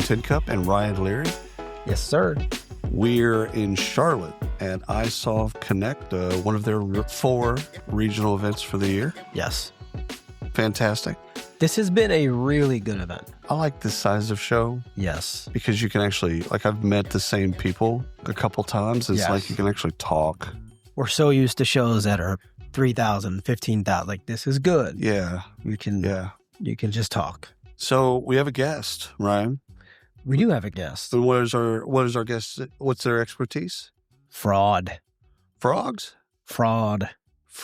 Tincup and Ryan Leary. Yes, sir. We're in Charlotte at isolved Connect, one of their 4 regional events for the year. Yes. Fantastic. This has been a really good event. I like this size of show. Yes. Because you can actually, I've met the same people a couple times. It's like you can actually talk. We're so used to shows that are 3,000, 15,000. Like, this is good. Yeah. You can just talk. So we have a guest, Ryan. We do have a guest. And what is our guest? What's their expertise? Fraud. Frogs? Fraud.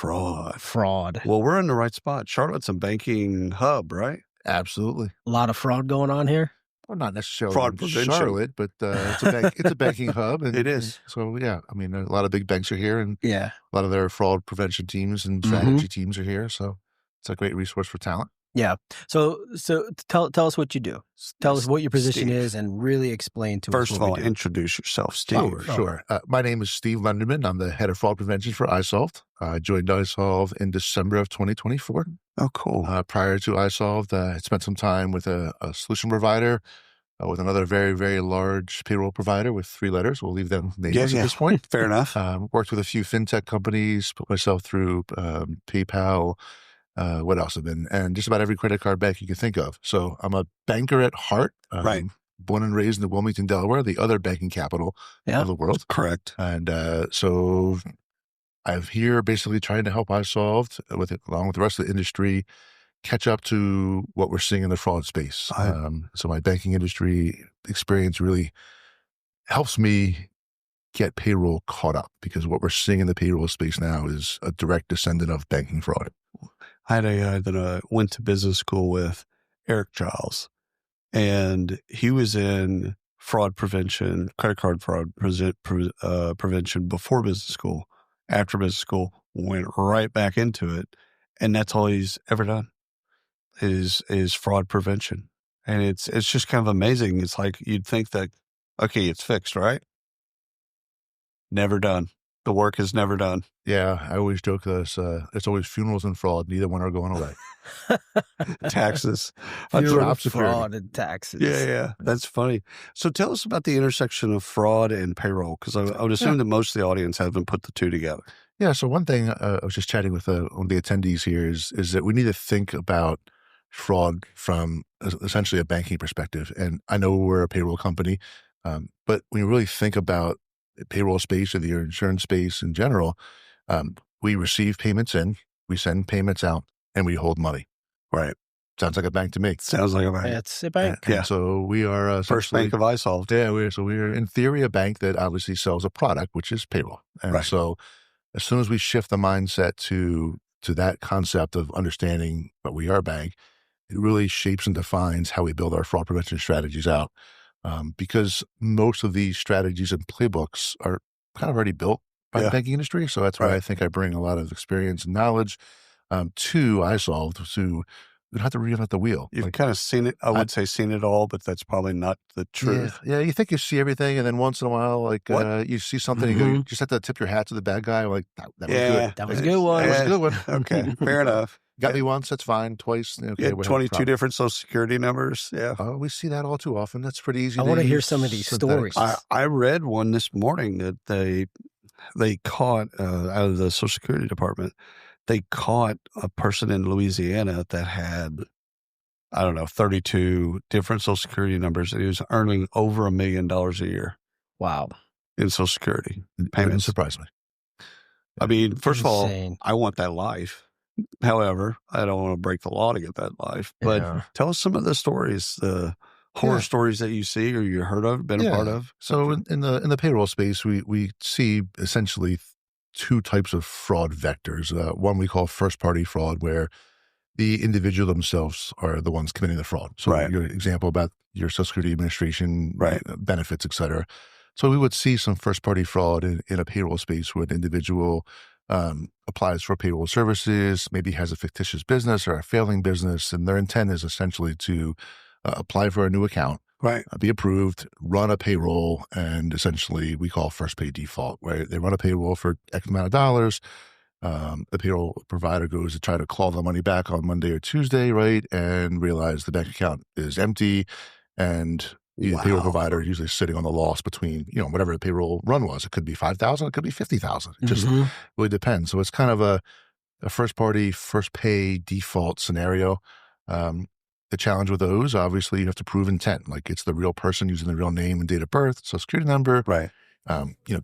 Well, we're in the right spot. Charlotte's a banking hub, right? Absolutely. A lot of fraud going on here. Well, not necessarily Fraud prevention. Charlotte, but it's a banking hub. And, it is. So, yeah, I mean, a lot of big banks are here, and a lot of their fraud prevention teams and strategy teams are here. So it's a great resource for talent. Yeah. So tell us what you do. Tell us what your position is and really explain to us. First of all, introduce yourself, Steve. Sure. My name is Steve Lenderman. I'm the head of fraud prevention for isolved. I joined isolved in December of 2024. Oh, cool. Prior to isolved, I spent some time with a solution provider, with another very, very large payroll provider with 3 letters. We'll leave them nameless at this point. Fair enough. Worked with a few fintech companies, put myself through PayPal. What else have been? And just about every credit card bank you can think of. So I'm a banker at heart. Right. Born and raised in Wilmington, Delaware, the other banking capital of the world. Correct. And so I'm here basically trying to help isolved along with the rest of the industry catch up to what we're seeing in the fraud space. So my banking industry experience really helps me get payroll caught up, because what we're seeing in the payroll space now is a direct descendant of banking fraud. I had a guy that I went to business school with, Eric Giles, and he was in fraud prevention, credit card fraud prevention before business school. After business school, went right back into it, and that's all he's ever done is fraud prevention. And it's just kind of amazing. It's like you'd think that, okay, it's fixed, right? Never done. The work is never done. Yeah, I always joke that it's always funerals and fraud. Neither one are going away. Taxes. Fraud and taxes. Yeah. That's funny. So tell us about the intersection of fraud and payroll, because I would assume that most of the audience haven't put the two together. Yeah, so one thing I was just chatting with one of the attendees here is that we need to think about fraud from essentially a banking perspective. And I know we're a payroll company, but when you really think about the payroll space or the insurance space in general, we receive payments in, we send payments out, and we hold money. Right. Sounds like a bank to me. Sounds like a bank. It's a bank. Yeah. So we are first bank of isolved. Yeah. We're in theory a bank that obviously sells a product, which is payroll. And so as soon as we shift the mindset to that concept of understanding that we are a bank, it really shapes and defines how we build our fraud prevention strategies out. Because most of these strategies and playbooks are kind of already built by the banking industry. So that's why I think I bring a lot of experience and knowledge to isolved, so we don't have to reinvent the wheel. You've kind of seen it. I would say seen it all, but that's probably not the truth. Yeah, you think you see everything, and then once in a while, you see something, you just have to tip your hat to the bad guy. Like, that was good. That was a good one. That was a good one. Okay, fair enough. Got me once, that's fine. Twice, okay. 22 different social security numbers. Yeah. We see that all too often. That's pretty easy. I want to hear some of these stories. I read one this morning that they caught out of the Social Security Department. They caught a person in Louisiana that had, 32 different Social Security numbers, and he was earning over $1 million a year. Wow. In Social Security payments. Surprise me. I mean, first of all, I want that life. However, I don't want to break the law to get that life. But tell us some of the stories, the horror stories that you see or you heard of, been a part of. So in the payroll space, we see essentially 2 types of fraud vectors. One we call first-party fraud, where the individual themselves are the ones committing the fraud. So your example about your Social Security Administration benefits, et cetera. So we would see some first-party fraud in a payroll space where an individual applies for payroll services, maybe has a fictitious business or a failing business, and their intent is essentially to apply for a new account, be approved, run a payroll, and essentially we call first pay default, where they run a payroll for X amount of dollars. The payroll provider goes to try to claw the money back on Monday or Tuesday, and realize the bank account is empty, and The payroll provider is usually sitting on the loss between, whatever the payroll run was. It could be 5,000, it could be 50,000. It just really depends. So it's kind of a first party, first pay default scenario. The challenge with those, obviously, you have to prove intent. Like it's the real person using the real name and date of birth, social security number. Right.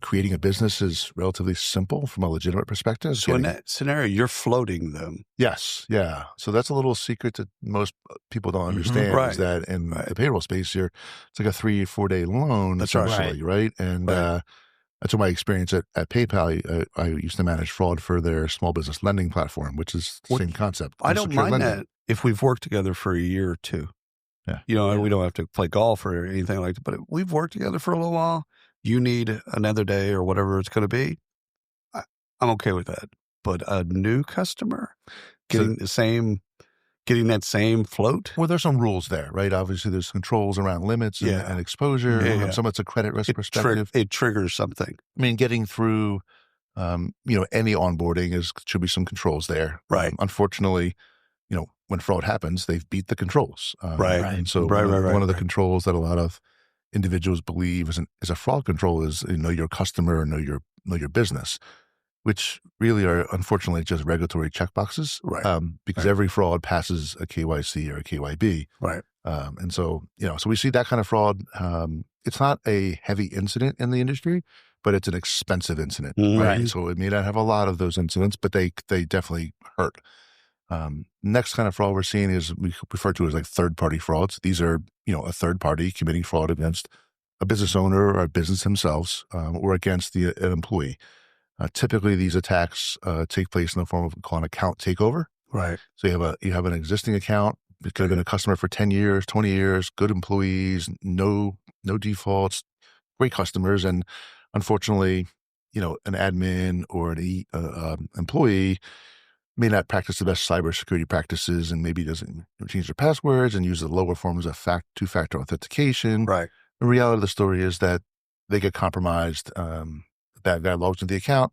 Creating a business is relatively simple from a legitimate perspective. So in that scenario, you're floating them. Yes. Yeah. So that's a little secret that most people don't understand is that in the payroll space, it's like a 3-4 day loan, essentially, right? And that's my experience at PayPal. I used to manage fraud for their small business lending platform, which is the same concept. I don't mind that if we've worked together for a year or two. Yeah. We don't have to play golf or anything like that, but if we've worked together for a little while. You need another day or whatever it's going to be. I'm okay with that. But a new customer getting that same float. Well, there's some rules there, right? Obviously, there's controls around limits and exposure. Some of it's a credit risk perspective. It triggers something. I mean, getting through, any onboarding should be some controls there. Right. Unfortunately, when fraud happens, they've beat the controls. And so one of the controls that a lot of individuals believe is a fraud control is know your customer, know your business, which really are unfortunately just regulatory checkboxes, because every fraud passes a KYC or a KYB, right? And so so we see that kind of fraud. It's not a heavy incident in the industry, but it's an expensive incident, right? So it may not have a lot of those incidents, but they definitely hurt. Next kind of fraud we're seeing is we refer to as like third-party frauds. These are, a third party committing fraud against a business owner or a business themselves, or against an employee. Typically, these attacks take place in the form of an account takeover. Right. So you have an existing account. It could have been a customer for 10 years, 20 years, good employees, no defaults, great customers, and unfortunately, an admin or an employee may not practice the best cybersecurity practices and maybe doesn't change their passwords and use the lower forms of two-factor authentication. Right. The reality of the story is that they get compromised. The bad guy logs into the account,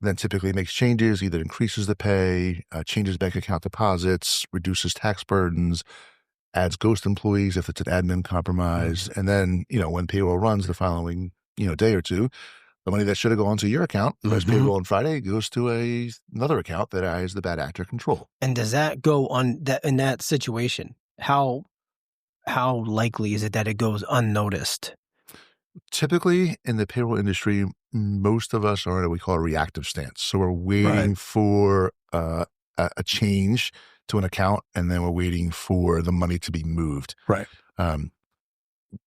then typically makes changes, either increases the pay, changes bank account deposits, reduces tax burdens, adds ghost employees if it's an admin compromise. And then, when payroll runs the following, day or two, the money that should have gone to your account as payroll on Friday goes to another account that has the bad actor control. And does that go on that in that situation? How likely is it that it goes unnoticed? Typically in the payroll industry, most of us are in what we call a reactive stance. So we're waiting for a change to an account, and then we're waiting for the money to be moved. Right.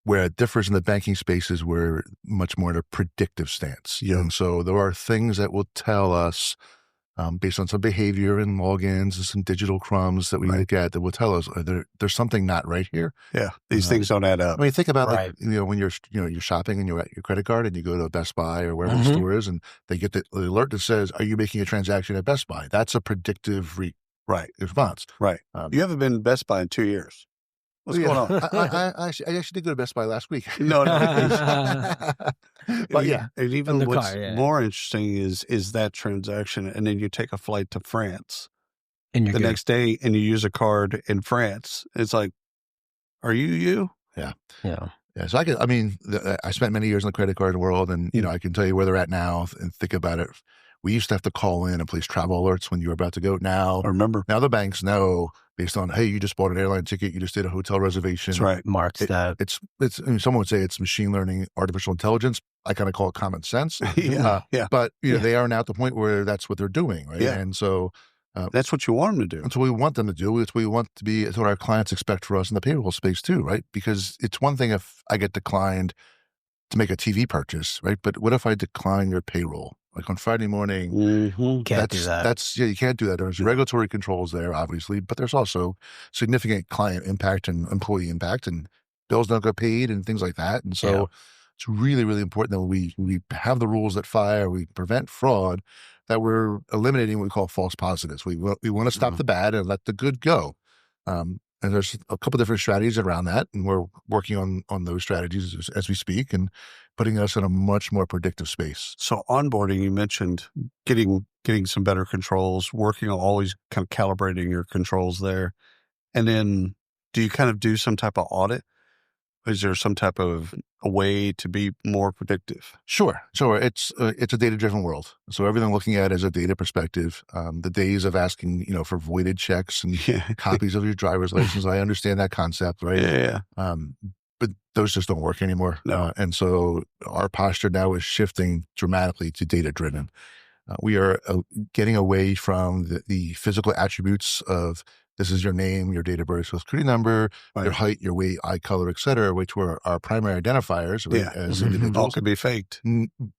Where it differs in the banking space is we're much more in a predictive stance. And so there are things that will tell us, based on some behavior and logins and some digital crumbs that we look at, that will tell us there's something not right here. Yeah, these things don't add up. I mean, think about when you're you're shopping and you're at your credit card and you go to Best Buy or wherever the store is, and they get the alert that says, "Are you making a transaction at Best Buy?" That's a predictive response. Right. You haven't been to Best Buy in 2 years. What's going on? I actually did go to Best Buy last week. No. But yeah. And even what's more interesting is that transaction, and then you take a flight to France and the next day and you use a card in France. It's like, are you? Yeah. So I spent many years in the credit card world, and I can tell you where they're at now and think about it. We used to have to call in and place travel alerts when you were about to go. Now, I remember. Now the banks know based on, hey, you just bought an airline ticket, you just did a hotel reservation. That's right. Marks that. It's. Someone would say it's machine learning, artificial intelligence. I kind of call it common sense. But they are now at the point where that's what they're doing, right? Yeah. And so that's what you want them to do. That's what we want them to do. It's what we want to be. It's what our clients expect for us in the payroll space too, right? Because it's one thing if I get declined to make a TV purchase, right? But what if I decline your payroll? Like on Friday morning, can't do that. You can't do that. There's regulatory controls there, obviously, but there's also significant client impact and employee impact, and bills don't get paid and things like that. And so it's really, really important that we have the rules that fire, we prevent fraud, that we're eliminating what we call false positives. We want to stop the bad and let the good go. And there's a couple different strategies around that, and we're working on those strategies as we speak and putting us in a much more predictive space. So onboarding, you mentioned getting some better controls, working on always kind of calibrating your controls there. And then do you kind of do some type of audit is there some type of a way to be more predictive? Sure. It's a data-driven world. So everything I'm looking at is a data perspective. The days of asking, for voided checks and Yeah. copies of your driver's license, I understand that concept, right? Yeah. But those just don't work anymore. No. And so our posture now is shifting dramatically to data-driven. We are getting away from the physical attributes of this is your name, your date of birth, social security number, your height, your weight, eye color, et cetera, which were our primary identifiers, right, as All individuals. could be faked.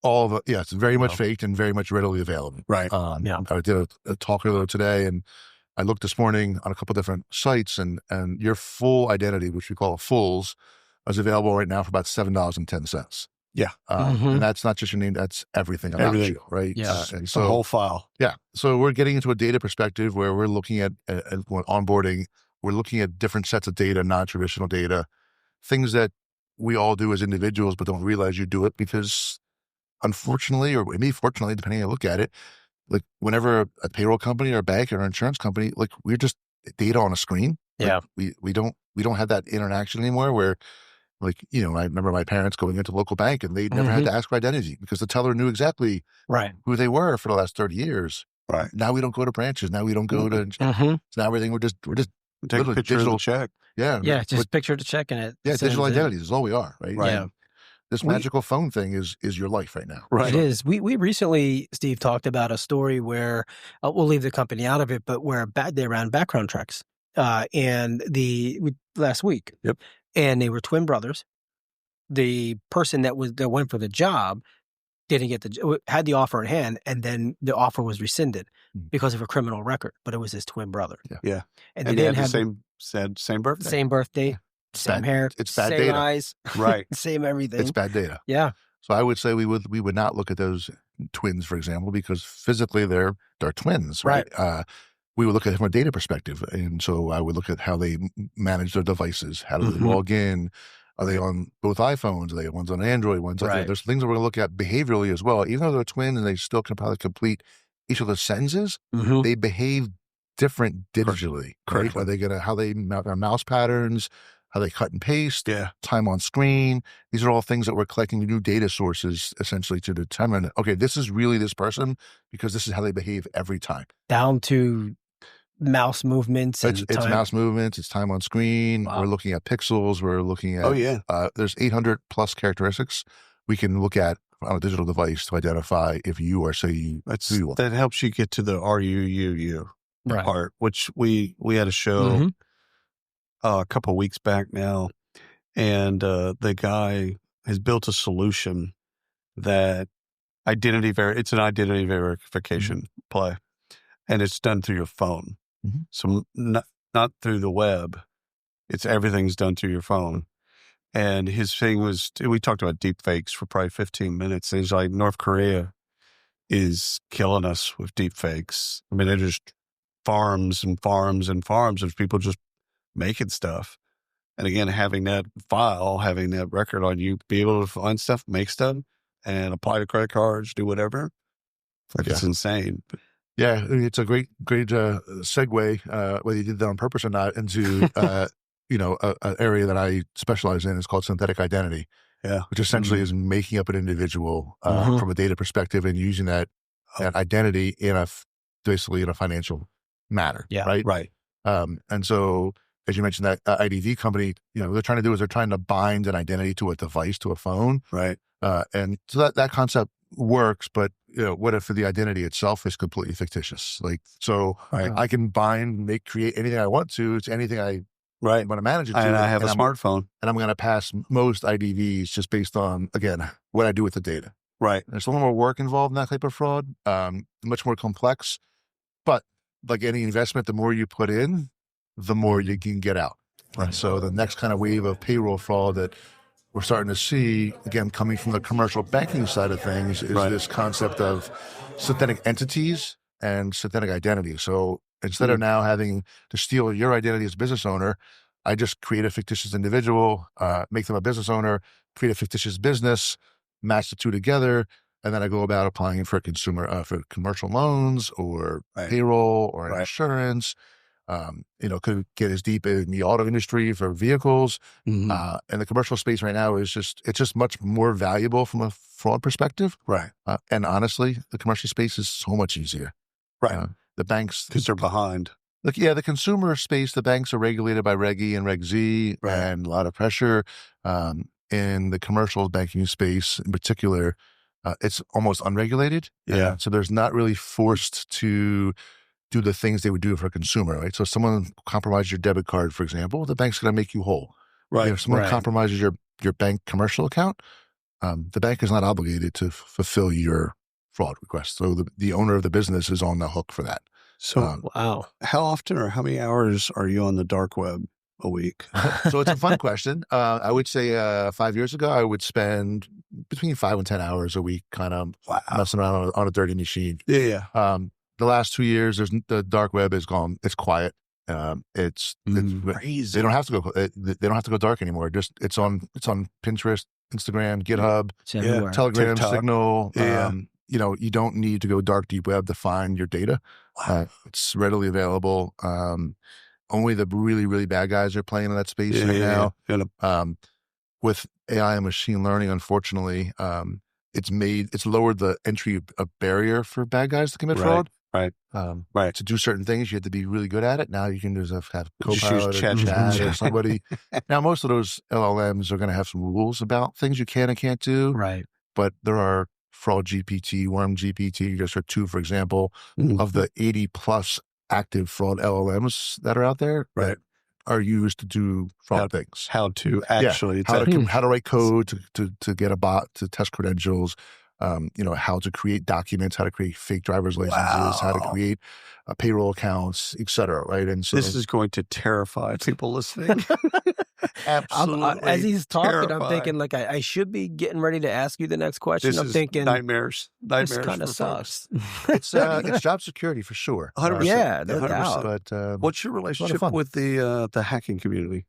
All of it, yeah, it's very much faked and very much readily available. Right. I did a talk earlier today, and I looked this morning on a couple different sites, and your full identity, which we call fulls, is available right now for about $7.10. Yeah. And that's not just your name, that's everything about you, right? Yeah. And The whole file. yeah. So we're getting into a data perspective where we're looking at when onboarding, we're looking at different sets of data, non-traditional data, things that we all do as individuals, but don't realize you do it because unfortunately, or maybe fortunately, depending on how you look at it, like whenever a payroll company or a bank or an insurance company, like we're just data on a screen. Yeah. Like we don't have that interaction anymore where I remember my parents going into the local bank and they never had to ask for identity because the teller knew exactly who they were for the last 30 years. Right. Now we don't go to branches. Now we don't go to, so now everything we're just Take a picture digital of the check. Yeah. Yeah. Just picture the check and it. Digital identities is all we are, right? Right. And this magical phone thing is your life right now. Right. It is. We recently, Steve, talked about a story where we'll leave the company out of it, but where they ran background checks, last week. Yep. And they were twin brothers. The person that went for the job didn't get had the offer in hand, and then the offer was rescinded because of a criminal record. But it was his twin brother. Yeah. And they didn't had have the same birthday. same birthday, same hair, it's bad same data. eyes, Right. same everything. It's bad data. Yeah. So I would say we would not look at those twins, for example, because physically they're twins, right? We would look at it from a data perspective. And so I would look at how they manage their devices. How do they log in? Are they on both iPhones? Are they one's on Android? There's things that we're going to look at behaviorally as well. Even though they're twins and they still can probably complete each of the sentences, they behave different digitally. Right? Are they how they mount their mouse patterns, how they cut and paste, time on screen. These are all things that we're collecting new data sources essentially to determine, okay, this is really this person because this is how they behave every time. Down to mouse movements. It's mouse movements. It's time on screen. Wow. We're looking at pixels. We're looking at, there's 800 plus characteristics we can look at on a digital device to identify if you are, who you are. That helps you get to the are you part, which we had a show a couple of weeks back now, and the guy has built a solution that it's an identity verification play, and it's done through your phone. So not through the web. Everything's done through your phone. And his thing was, we talked about deep fakes for probably 15 minutes. And he's like, North Korea is killing us with deep fakes. I mean, they're just farms and farms and farms of people just making stuff. And again, having that file, having that record on you, be able to find stuff, make stuff, and apply to credit cards, do whatever. It's insane. Yeah, it's a great segue, whether you did that on purpose or not, into an area that I specialize in. Is called synthetic identity. Yeah, which essentially is making up an individual from a data perspective and using that identity basically in a financial matter. Yeah, right. And so, as you mentioned, that IDV company, they're trying to bind an identity to a device, to a phone, right? And so that concept works, but what if the identity itself is completely fictitious? I can create anything I want to. It's anything I want to manage it to. And I have a smartphone. And I'm going to pass most IDVs just based on, again, what I do with the data. Right. There's a little more work involved in that type of fraud, much more complex. But like any investment, the more you put in, the more you can get out. Right. So the next kind of wave of payroll fraud that we're starting to see, again, coming from the commercial banking side of things, is this concept of synthetic entities and synthetic identity. So instead of now having to steal your identity as a business owner, I just create a fictitious individual, make them a business owner, create a fictitious business, match the two together, and then I go about applying for commercial loans or payroll or insurance. Could get as deep in the auto industry for vehicles. And the commercial space right now it's just much more valuable from a fraud perspective. Right. And honestly, the commercial space is so much easier. Right. The banks, because they're behind. Look, yeah, the consumer space, the banks are regulated by Reg E and Reg Z, Right. and a lot of pressure. In the commercial banking space in particular, it's almost unregulated. Yeah. So there's not really forced to do the things they would do for a consumer, right? So if someone compromises your debit card, for example, the bank's going to make you whole. Right. If someone compromises your bank commercial account, the bank is not obligated to fulfill your fraud request. So the owner of the business is on the hook for that. So, wow. How often or how many hours are you on the dark web a week? So it's a fun question. I would say 5 years ago, I would spend between 5 and 10 hours a week kind of messing around on a dirty machine. Yeah. The last 2 years, the dark web is gone. It's quiet. It's crazy. They don't have to go. They don't have to go dark anymore. It's on Pinterest, Instagram, GitHub, Telegram, TikTok. Signal. Yeah. You don't need to go dark deep web to find your data. Wow. It's readily available. Only the really, really bad guys are playing in that space right now. Yeah. With AI and machine learning, unfortunately, it's lowered the entry barrier for bad guys to commit fraud. Right. To do certain things, you have to be really good at it. Now you can just have Just Copilot use or ChatGPT. chat or somebody. Now, most of those LLMs are going to have some rules about things you can and can't do. Right. But there are Fraud GPT, Worm GPT, just for two, for example, of the 80 plus active fraud LLMs that are out there that are used to do fraud things. How to actually how to write code to get a bot to test credentials. How to create documents, how to create fake driver's licenses, how to create payroll accounts, et cetera. Right. And so this is going to terrify people listening. Absolutely. As he's talking, terrifying. I'm thinking like I should be getting ready to ask you the next question. This I'm is thinking nightmares. This kind of sucks. It's job security for sure. 100%. Yeah, no doubt. But what's your relationship with the hacking community?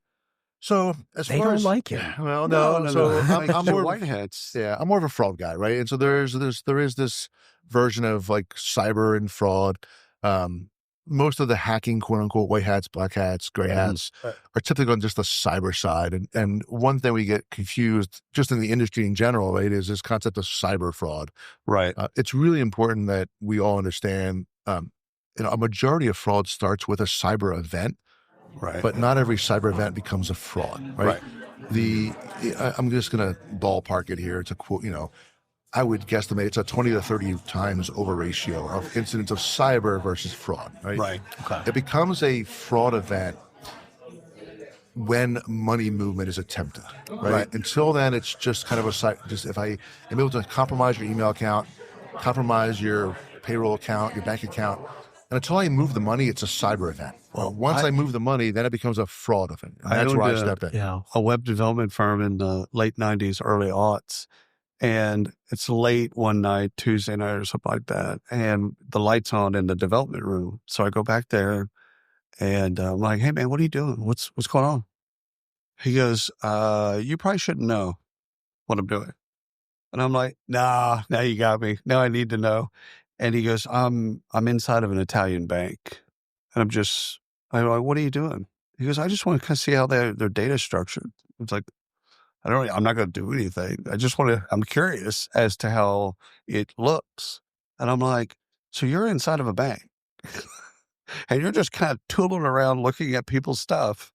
So as they far don't as like him. Well, no. So I'm more white hats. Yeah, I'm more of a fraud guy, right? And so there is this version of like cyber and fraud. Most of the hacking, quote unquote, white hats, black hats, gray hats are typically on just the cyber side. And one thing we get confused just in the industry in general, right, is this concept of cyber fraud. Right. It's really important that we all understand, a majority of fraud starts with a cyber event. Right. But not every cyber event becomes a fraud, right? I'm just going to ballpark it here. It's a quote, I would guesstimate it's a 20 to 30 times over ratio of incidents of cyber versus fraud, right? Right. Okay. It becomes a fraud event when money movement is attempted, right? Until then, it's just kind of just if I am able to compromise your email account, compromise your payroll account, your bank account, and until I move the money, it's a cyber event. Well, once I move the money, then it becomes a fraud event. And that's where I step in. A web development firm in the late 90s, early aughts. And it's late one night, Tuesday night or something like that. And the light's on in the development room. So I go back there and I'm like, hey, man, what are you doing? What's going on? He goes, you probably shouldn't know what I'm doing. And I'm like, nah, now you got me. Now I need to know. And he goes, I'm inside of an Italian bank. And I'm like, what are you doing? He goes, I just want to kind of see how their data is structured. It's like, I'm not going to do anything. I'm curious as to how it looks. And I'm like, so you're inside of a bank and you're just kind of tooling around looking at people's stuff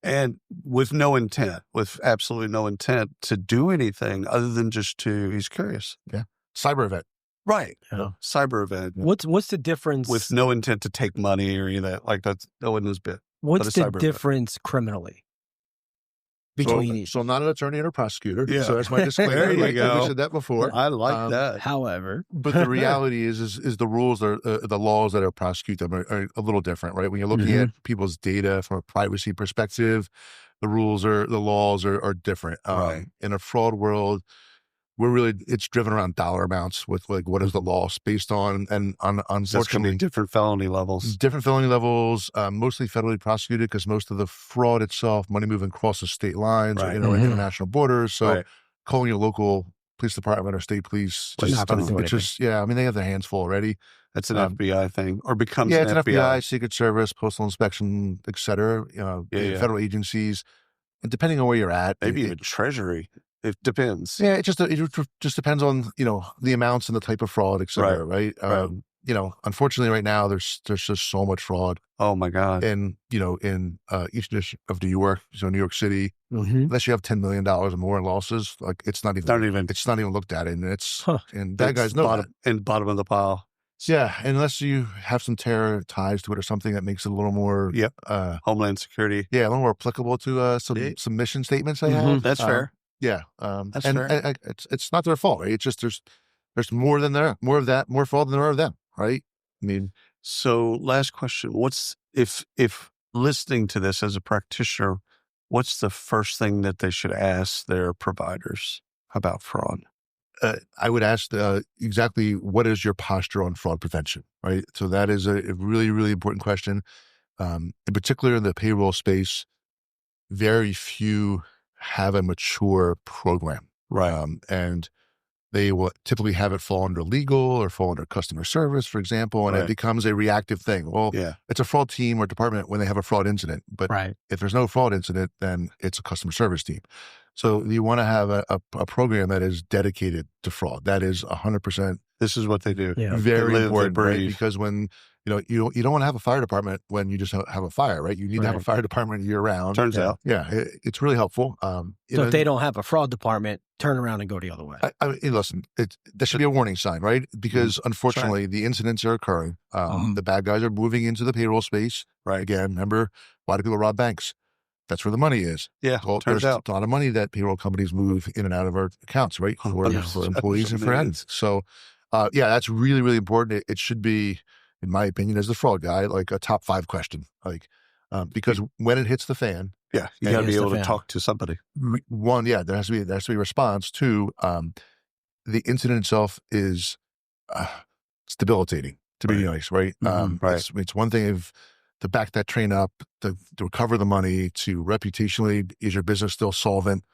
and with absolutely no intent to do anything other than he's curious. Yeah. Cyber event. Right. Yeah. Cyber event. What's the difference? With no intent to take money or any of that. Like that's no one was bit. What's the difference criminally? So I'm not an attorney or a prosecutor. Yeah. So that's my disclaimer. There you go. We said that before. I like that. However, but the reality is the rules the laws that are prosecute them are a little different, right? When you're looking at people's data from a privacy perspective, the laws are different. Right. In a fraud world, it's driven around dollar amounts with like what is the loss based on, and unfortunately different felony levels. Mostly federally prosecuted because most of the fraud itself, money moving crosses state lines or international borders. So calling your local police department or state police. We're not gonna do anything. I mean, they have their hands full already. That's an FBI thing, or becomes it's an an FBI. FBI, Secret Service, Postal Inspection, et cetera. Federal agencies, and depending on where you're at, maybe even Treasury. It depends. Yeah, it just depends on the amounts and the type of fraud, et cetera. Right. Unfortunately, right now there's just so much fraud. Oh my God. And in each district of New York, New York City, unless you have $10 million or more in losses, like it's not even looked at, and and bad guys know that. And bottom of the pile. Yeah, unless you have some terror ties to it or something that makes it a little more Homeland Security. Yeah, a little more applicable to some mission statements they have. That's fair. Yeah, that's and fair. It's not their fault, right? It's just there's more of that, more fraud than there are of them, right? I mean, so last question: what's if listening to this as a practitioner, what's the first thing that they should ask their providers about fraud? I would ask exactly what is your posture on fraud prevention, right? So that is a really, really important question. In particular, in the payroll space, very few have a mature program, right? And they will typically have it fall under legal or fall under customer service, for example, and it becomes a reactive thing. Well, it's a fraud team or department when they have a fraud incident, but if there's no fraud incident, then it's a customer service team. So you want to have a program that is dedicated to fraud. That is 100%. This is what they do. Yeah. Very important, right? Because when you don't want to have a fire department when you just have a fire, right? You need to have a fire department year round. Turns out, it's really helpful. So if they don't have a fraud department, turn around and go the other way. I mean, listen, there should be a warning sign, right? Because unfortunately, the incidents are occurring. The bad guys are moving into the payroll space. Right. Again, remember, why do people rob banks? That's where the money is. Yeah, well, turns out a lot of money that payroll companies move in and out of our accounts, right? For employees and friends. So, that's really, really important. It should be, in my opinion, as the fraud guy, like a top 5 question, because when it hits the fan, you got to be able to talk to somebody. One, there has to be a response. 2, the incident itself is it's debilitating, to be nice, right? It's one thing to back that train up, to recover the money, to reputationally, is your business still solvent?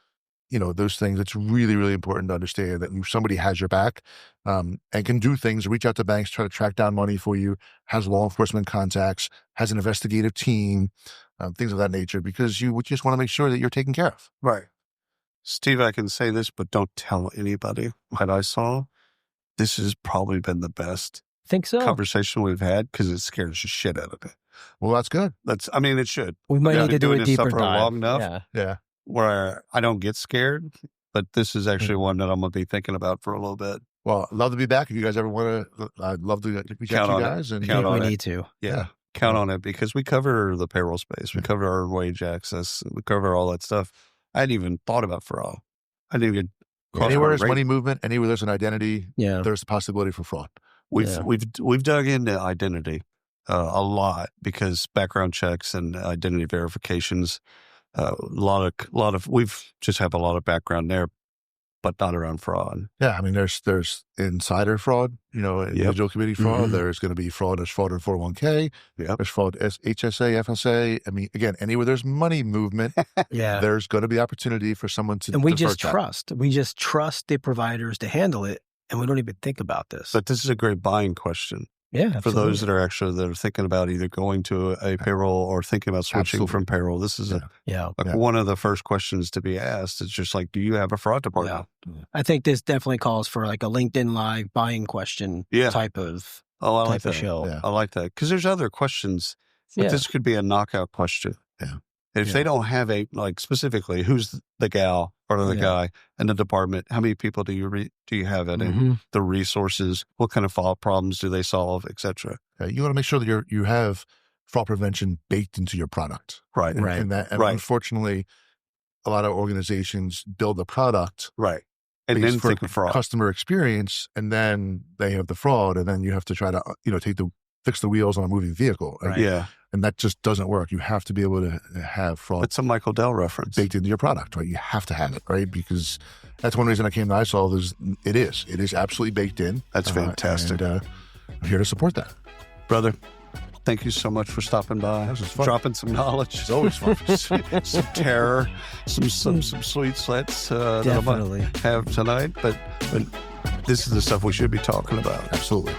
Those things. It's really, really important to understand that somebody has your back and can do things, reach out to banks, try to track down money for you, has law enforcement contacts, has an investigative team, things of that nature, because you just want to make sure that you're taken care of. Right. Steve, I can say this, but don't tell anybody what I saw. This has probably been the best conversation we've had, because it scares the shit out of me. Well, that's good. It should. We might need to do a deeper dive. Long enough. Yeah. Where I don't get scared, but this is actually one that I'm going to be thinking about for a little bit. Well, I'd love to be back. If you guys ever want to, I'd love to reach out to you guys. And we need to. Yeah. Count on it, because we cover the payroll space. We cover our wage access. We cover all that stuff. I hadn't even thought about fraud. I didn't even anywhere there's money movement, anywhere there's an identity, there's the possibility for fraud. We've dug into identity a lot, because background checks and identity verifications, we've just have a lot of background there, but not around fraud. Yeah, I mean, there's insider fraud, individual committee fraud. There's going to be fraud. There's fraud in 401k. There's fraud as HSA, FSA. I mean, again, anywhere there's money movement, there's going to be opportunity for someone to. And we just trust the providers to handle it, and we don't even think about this. But this is a great buying question. Yeah, for those that are thinking about either going to a payroll or thinking about switching from payroll. This is one of the first questions to be asked. It's just like, do you have a fraud department? Yeah. I think this definitely calls for like a LinkedIn Live buying question type of show. Yeah. I like that, because there's other questions, but this could be a knockout question. Yeah. If they don't have specifically, who's the gal or the guy in the department, how many people do you have in it, the resources, what kind of follow-up problems do they solve, et cetera. You want to make sure that you have fraud prevention baked into your product. Right. And unfortunately, a lot of organizations build a product. Right. And then think of fraud. Customer experience, and then they have the fraud, and then you have to try to, fix the wheels on a moving vehicle. Right? Yeah. And that just doesn't work. You have to be able to have fraud. It's a Michael Dell reference. Baked into your product, right? You have to have it, right? Because that's one reason I came to isolved. It is absolutely baked in. That's fantastic. And I'm here to support that. Brother, Thank you so much for stopping by. This was fun. Dropping some knowledge. It's always fun. Some terror, some sweet sweats that I Definitely. might have tonight. But this is the stuff we should be talking about. Absolutely.